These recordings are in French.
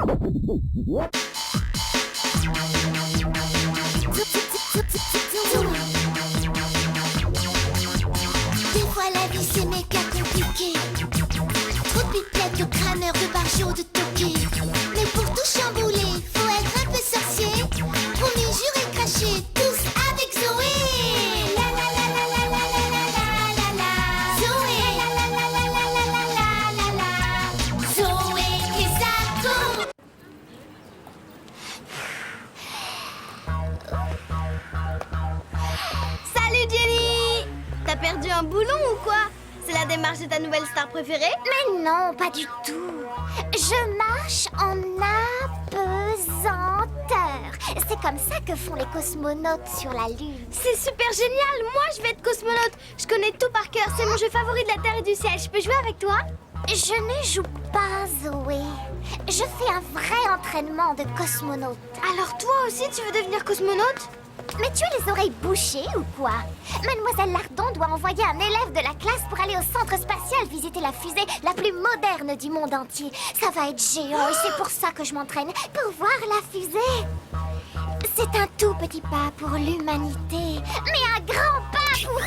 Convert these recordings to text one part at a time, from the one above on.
Des fois la vie c'est méga compliqué. Trop de pipettes, de crâneurs, de barjots, de toqués. Mais pour tout chambouler, faut être un peu sorcier. Promis, juré, craché, tous avec Zoé. La la la la la la la la la la. Zoé. La la la la la la la la la. Zoé Quesaco. Salut Jenny! T'as perdu un boulon ou quoi? C'est la démarche de ta nouvelle star préférée? Mais non, pas du tout. Je marche en apesanteur. C'est comme ça que font les cosmonautes sur la Lune. C'est super génial! Moi, je vais être cosmonaute. Je connais tout par cœur. C'est mon jeu favori de la Terre et du ciel. Je peux jouer avec toi? Je ne joue pas, Zoé. Je fais un vrai entraînement de cosmonaute. Alors toi aussi, tu veux devenir cosmonaute? Mais tu as les oreilles bouchées ou quoi? Mademoiselle Lardon doit envoyer un élève de la classe pour aller au centre spatial visiter la fusée la plus moderne du monde entier. Ça va être géant et c'est pour ça que je m'entraîne, pour voir la fusée. C'est un tout petit pas pour l'humanité, mais un grand pas pour...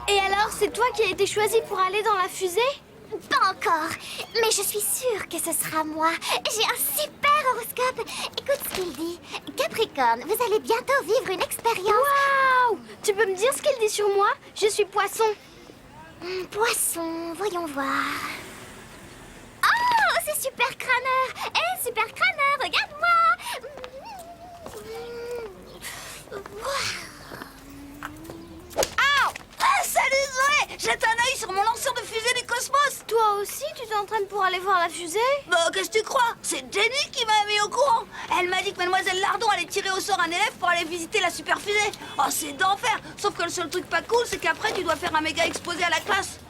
Et alors, c'est toi qui as été choisie pour aller dans la fusée? Pas encore, mais je suis sûre que ce sera moi. J'ai un super horoscope. Écoute ce qu'il dit. Capricorne, vous allez bientôt vivre une expérience. Waouh! Tu peux me dire ce qu'il dit sur moi? Je suis poisson. Poisson, voyons voir. Oh, c'est Super Crâneur. Hé, Super Crâneur, regarde-moi. Ah, salut Zoé! Jette un œil sur mon lanceur de fusée du cosmos! Toi aussi, tu t'entraînes pour aller voir la fusée? Bah, qu'est-ce que tu crois? C'est Jenny qui m'a mis au courant! Elle m'a dit que Mademoiselle Lardon allait tirer au sort un élève pour aller visiter la super fusée! Oh, c'est d'enfer! Sauf que le seul truc pas cool, c'est qu'après, tu dois faire un méga exposé à la classe!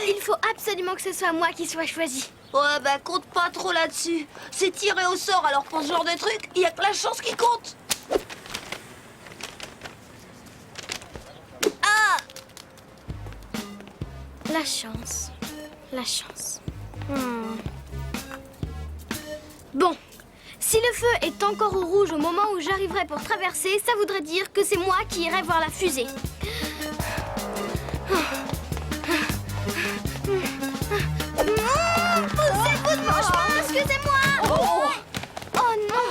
Il faut absolument que ce soit moi qui soit choisie. Ouais, bah, compte pas trop là-dessus. C'est tiré au sort, alors pour ce genre de truc, il y a que la chance qui compte! Ah! La chance. La chance. Bon. Si le feu est encore au rouge au moment où j'arriverai pour traverser, ça voudrait dire que c'est moi qui irai voir la fusée. Poussez-vous, franchement, excusez-moi! Oh non!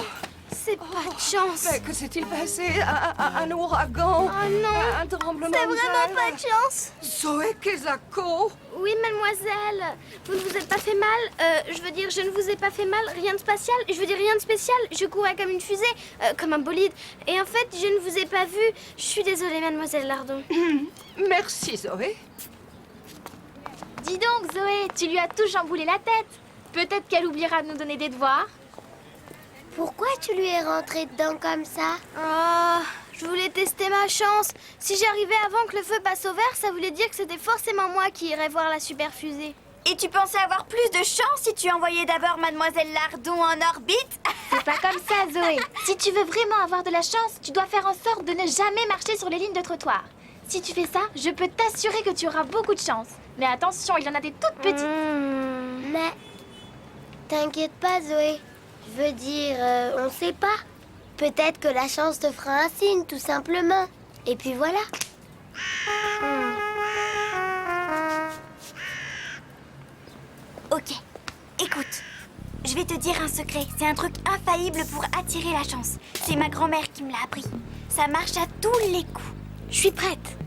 C'est pas de chance! Mais que s'est-il passé? Un ouragan? Oh non! Un tremblement C'est de vraiment terre? pas de chance! Zoé Quesaco? Oui, mademoiselle, vous ne vous êtes pas fait mal. Je veux dire, je ne vous ai pas fait mal, rien de spécial. Je veux dire, rien de spécial. Je courais comme une fusée, comme un bolide. Et en fait, je ne vous ai pas vu. Je suis désolée, mademoiselle Lardon. Merci, Zoé. Dis donc, Zoé, tu lui as tout chamboulé la tête. Peut-être qu'elle oubliera de nous donner des devoirs. Pourquoi tu lui es rentré dedans comme ça? Oh, je voulais tester ma chance. Si j'arrivais avant que le feu passe au vert, ça voulait dire que c'était forcément moi qui irais voir la super fusée. Et tu pensais avoir plus de chance si tu envoyais d'abord Mademoiselle Lardon en orbite? C'est pas comme ça, Zoé. Si tu veux vraiment avoir de la chance, tu dois faire en sorte de ne jamais marcher sur les lignes de trottoir. Si tu fais ça, je peux t'assurer que tu auras beaucoup de chance. Mais attention, il y en a des toutes petites. Mais t'inquiète pas, Zoé. Je veux dire, on sait pas. Peut-être que la chance te fera un signe, tout simplement. Et puis voilà. Ok, écoute. Je vais te dire un secret. C'est un truc infaillible pour attirer la chance. C'est ma grand-mère qui me l'a appris. Ça marche à tous les coups. Je suis prête.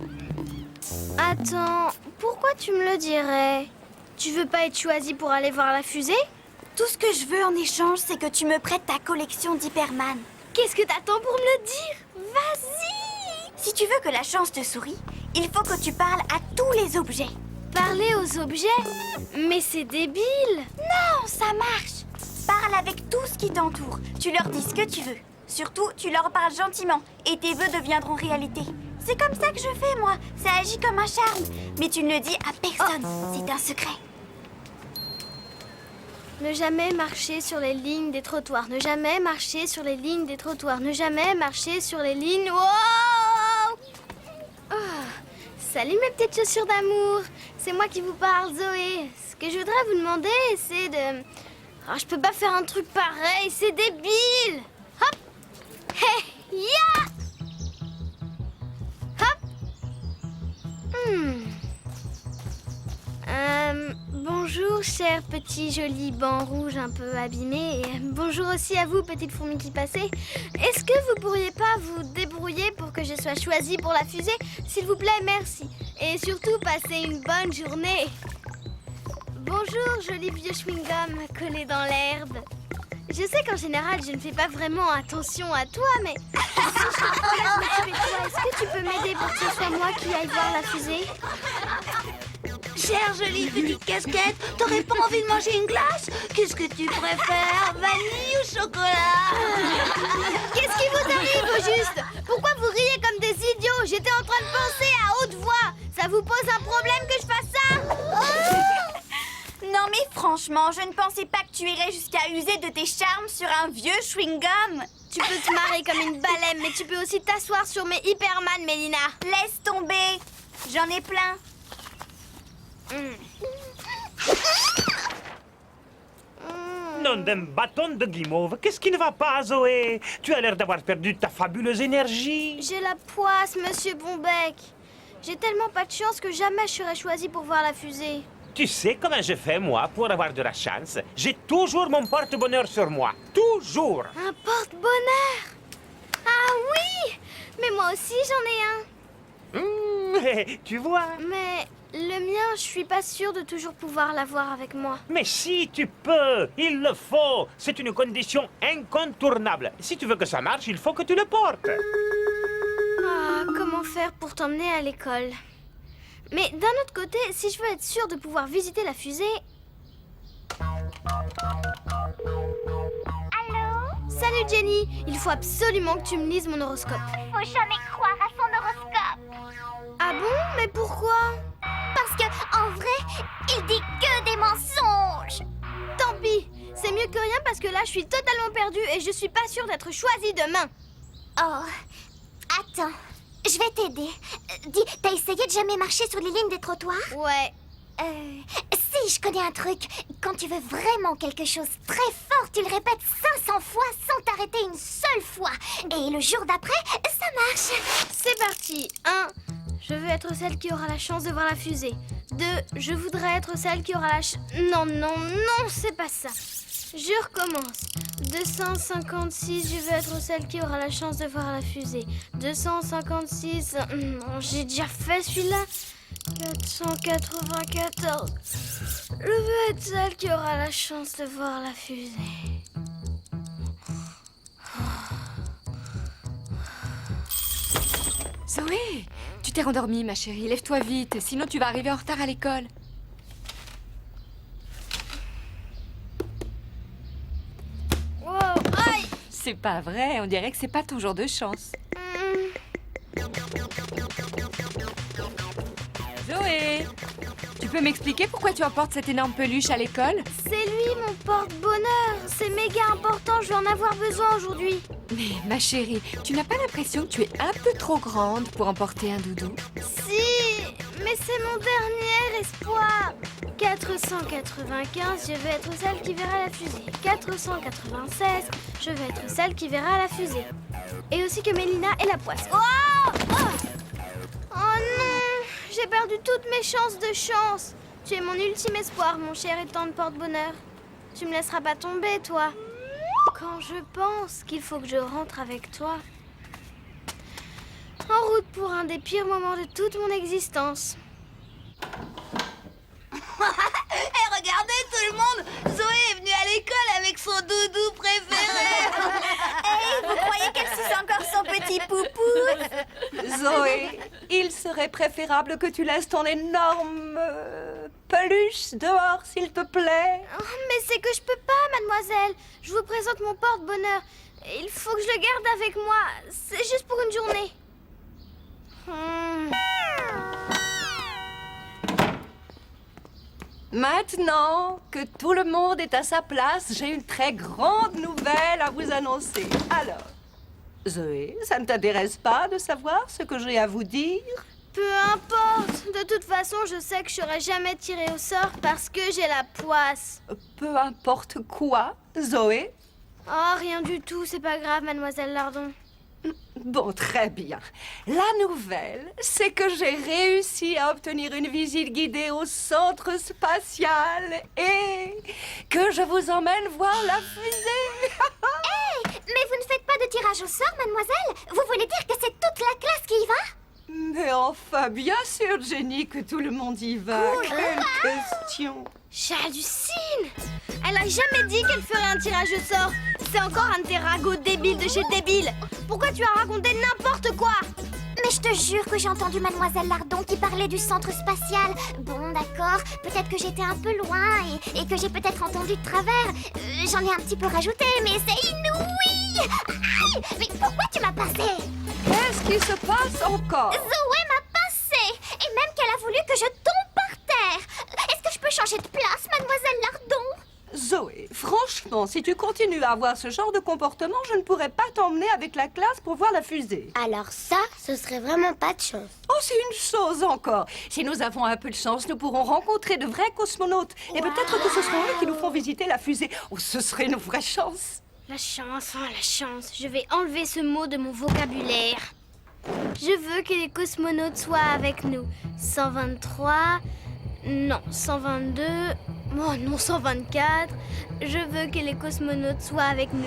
Attends, pourquoi tu me le dirais? Tu veux pas être choisie pour aller voir la fusée? Tout ce que je veux en échange, c'est que tu me prêtes ta collection d'Hyperman. Qu'est-ce que t'attends pour me le dire? Vas-y! Si tu veux que la chance te sourie, il faut que tu parles à tous les objets. Parler aux objets? Mais c'est débile! Non, ça marche. Parle avec tout ce qui t'entoure. Tu leur dis ce que tu veux. Surtout, tu leur parles gentiment et tes vœux deviendront réalité. C'est comme ça que je fais, moi. Ça agit comme un charme. Mais tu ne le dis à personne. C'est un secret. Ne jamais marcher sur les lignes des trottoirs. Ne jamais marcher sur les lignes des trottoirs. Ne jamais marcher sur les lignes... Wow! Oh, salut mes petites chaussures d'amour. C'est moi qui vous parle, Zoé. Ce que je voudrais vous demander, c'est de... Oh, je peux pas faire un truc pareil, c'est débile. Hop! Hey! Ya! Hop! Bonjour, cher petit joli banc rouge un peu abîmé. Et bonjour aussi à vous, petite fourmi qui passait. Est-ce que vous pourriez pas vous débrouiller pour que je sois choisie pour la fusée? S'il vous plaît, merci. Et surtout, passez une bonne journée. Bonjour, joli vieux chewing-gum collé dans l'herbe. Je sais qu'en général, je ne fais pas vraiment attention à toi, mais si je te promets de m'occuper de toi, est-ce que tu peux m'aider pour que ce soit moi qui aille voir la fusée? Chère jolie petite casquette, t'aurais pas envie de manger une glace? Qu'est-ce que tu préfères, vanille ou chocolat? Qu'est-ce qui vous arrive au juste? Pourquoi vous riez comme des idiots? J'étais en train de penser à haute voix. Ça vous pose un problème que je fasse ça? Non mais franchement, je ne pensais pas que tu irais jusqu'à user de tes charmes sur un vieux chewing-gum. Tu peux te marrer comme une baleine, mais tu peux aussi t'asseoir sur mes Hyperman, Mélina. Laisse tomber, j'en ai plein. Nom d'un bâton de guimauve, qu'est-ce qui ne va pas, Zoé? Tu as l'air d'avoir perdu ta fabuleuse énergie. J'ai la poisse, monsieur Bonbec. J'ai tellement pas de chance que jamais je serai choisie pour voir la fusée. Tu sais comment je fais, moi, pour avoir de la chance? J'ai toujours mon porte-bonheur sur moi. Toujours. Un porte-bonheur? Ah oui! Mais moi aussi j'en ai un. Tu vois? Mais le mien, je suis pas sûre de toujours pouvoir l'avoir avec moi. Mais si, tu peux. Il le faut. C'est une condition incontournable. Si tu veux que ça marche, il faut que tu le portes. Ah, comment faire pour t'emmener à l'école? Mais d'un autre côté, si je veux être sûre de pouvoir visiter la fusée... Allô? Salut Jenny, il faut absolument que tu me lises mon horoscope. Faut jamais croire à son horoscope. Ah bon? Mais pourquoi? Parce que, en vrai, il dit que des mensonges. Tant pis, c'est mieux que rien parce que là je suis totalement perdue et je suis pas sûre d'être choisie demain. Oh, attends, je vais t'aider. Dis, t'as essayé de jamais marcher sur les lignes des trottoirs? Ouais. Si, je connais un truc. Quand tu veux vraiment quelque chose très fort, tu le répètes 500 fois sans t'arrêter une seule fois. Et le jour d'après, ça marche. C'est parti. 1. Je veux être celle qui aura la chance de voir la fusée. 2. Je voudrais être celle qui aura la Non, non, non, c'est pas ça. Je recommence. 256, je veux être celle qui aura la chance de voir la fusée. 256, non, j'ai déjà fait celui-là. 494, je veux être celle qui aura la chance de voir la fusée. Zoé, tu t'es rendormie, ma chérie. Lève-toi vite, sinon tu vas arriver en retard à l'école. Wow, aïe! C'est pas vrai, on dirait que c'est pas ton jour de chance. Zoé, tu peux m'expliquer pourquoi tu emportes cette énorme peluche à l'école? C'est lui mon porte-bonheur. C'est méga important, je vais en avoir besoin aujourd'hui. Mais ma chérie, tu n'as pas l'impression que tu es un peu trop grande pour emporter un doudou? Si, mais c'est mon dernier espoir. 495, je vais être celle qui verra la fusée. 496, je vais être celle qui verra la fusée. Et aussi que Mélina ait la poisse. Oh, oh non, j'ai perdu toutes mes chances de chance. Tu es mon ultime espoir, mon cher et tendre porte-bonheur. Tu me laisseras pas tomber, toi. Quand je pense qu'il faut que je rentre avec toi. En route pour un des pires moments de toute mon existence. Et regardez tout le monde, Zoé est venue à l'école avec son doudou préféré. Hey, vous croyez qu'elle suce encore son petit poupou? Zoé, il serait préférable que tu laisses ton énorme peluche dehors, s'il te plaît. Oh, mais c'est que je peux pas, mademoiselle. Je vous présente mon porte-bonheur. Il faut que je le garde avec moi. C'est juste pour une journée. Maintenant que tout le monde est à sa place, j'ai une très grande nouvelle à vous annoncer. Alors, Zoé, ça ne t'intéresse pas de savoir ce que j'ai à vous dire? Peu importe. De toute façon, je sais que je serai jamais tirée au sort parce que j'ai la poisse. Peu importe quoi, Zoé. Oh, rien du tout. C'est pas grave, mademoiselle Lardon. Bon, très bien. La nouvelle, c'est que j'ai réussi à obtenir une visite guidée au centre spatial et que je vous emmène voir la fusée. Mais vous ne faites pas de tirage au sort, mademoiselle? Vous voulez dire que c'est toute la classe qui y va? Mais enfin, bien sûr, Jenny, que tout le monde y va. Quelle question. J'hallucine. Elle a jamais dit qu'elle ferait un tirage au sort. C'est encore un de tes ragots débiles de chez débile. Pourquoi tu as raconté n'importe quoi? Mais je te jure que j'ai entendu mademoiselle Lardon qui parlait du centre spatial. Bon, d'accord, peut-être que j'étais un peu loin et que j'ai peut-être entendu de travers. J'en ai un petit peu rajouté, mais c'est inouï. Aïe! Mais pourquoi tu m'as passé? Qu'est-ce qui se passe encore? Zoé m'a passé. Et même qu'elle a voulu que je tombe par terre. Est-ce que je peux changer de place, mademoiselle Lardon? Zoé, franchement, si tu continues à avoir ce genre de comportement, je ne pourrai pas t'emmener avec la classe pour voir la fusée. Alors ça, ce serait vraiment pas de chance. Oh, c'est une chose encore. Si nous avons un peu de chance, nous pourrons rencontrer de vrais cosmonautes. Et peut-être que ce seront eux qui nous font visiter la fusée. Oh, ce serait une vraie chance. La chance, oh la chance. Je vais enlever ce mot de mon vocabulaire. Je veux que les cosmonautes soient avec nous. 123... Non, 122... Oh non, 124... Je veux que les cosmonautes soient avec nous.